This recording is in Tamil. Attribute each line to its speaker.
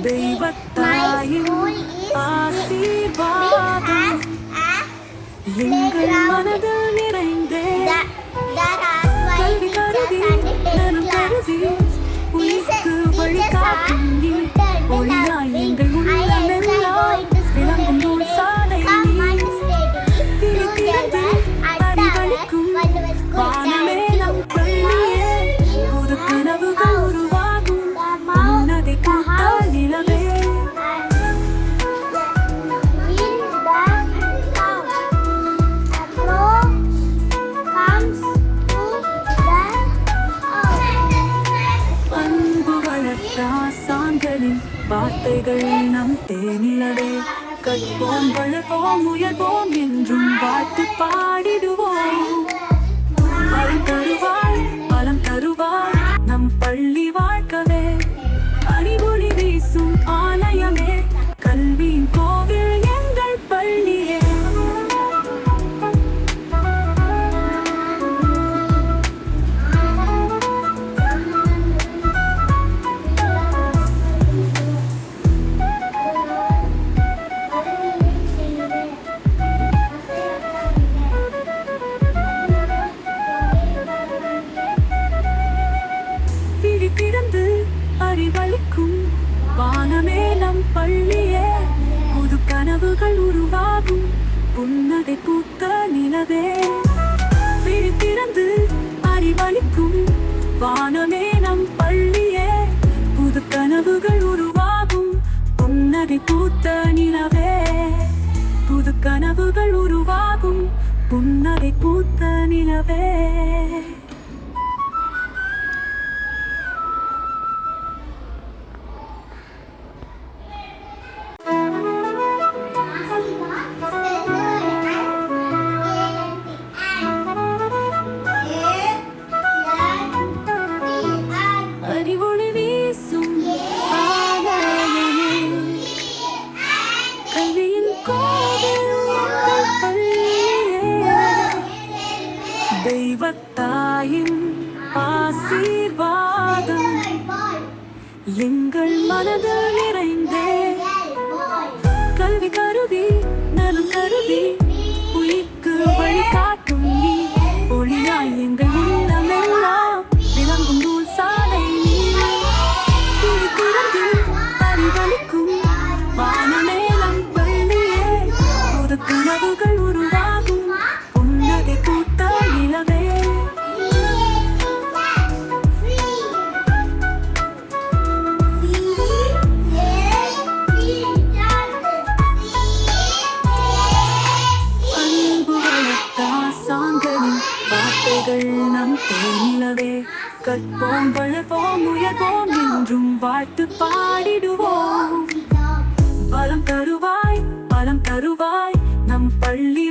Speaker 1: தெய்வத்தாயின் ஆசீர்வாதம் எங்கள் மனதில் நிறைந்தே கல்வி கருதி நலம் கருதி உயிர்க்கு வழிகாட்டும் நீ ஒளியாய் எங்கள் உள்ளமெல்லாம் விளங்கும் நூல் சாலை திறந்து அறிவளிக்கும் வானமே நம் பள்ளியே புது கனவுகள் உருவாகும் உன்னதை பூத்த நிலவே அன்பு வளர்த்த ஆசான்களின் வார்த்தைகள் நம் தேனிலவே கற்போம் வளர்ப்போம் உயர்வோம் என்றும் வாழ்த்து பாடிடுவோம் பலம் தருவாய் பலம் தருவாய் நம் பள்ளி வாழ்க்கவே அறிவொளி வீசும் ஆலயமே கல்வியின் கோவில் எங்கள் பள்ளியே திறந்து அறிவளிக்கும் வானமே நம் பள்ளியே புது கனவுகள் உருவாகும் புன்னகை பூத்த நிலவே திறந்து அறிவளிக்கும் வானமே நம் பள்ளியே புது கனவுகள் உருவாகும் புன்னகை பூத்த நிலவே புது கனவுகள் உருவாகும் புன்னகை பூத்த நிலவே அறிவொளி வீசும் ஆலயமே கல்வியின் கோவில் எங்கள் பள்ளியே தெய்வத்தாயின் ஆசீர்வாதம் எங்கள் மனதில் நிறைந்தே கல்வி கருதி நலம் கருதி உயிர்க்கு வழிகாட்டும் நீ ஒளியாய் எங்கள் உள்ளமெல்லாம் விளங்கும் நூல் சாலை நீ திறந்து அறிவளிக்கும் வானமே நம் பள்ளியே புது கனவுகள் உருவாகும் புன்னகை பூத்த நிலவே அன்பு வளர்த்த ஆசான்களின் வார்த்தைகள் நம் தேனிலவே கற்போம் வளர்ப்போம் உயர்வோம் என்றும் வாழ்த்து பாடிடுவோம் பலம் தருவாய் நம் பள்ளி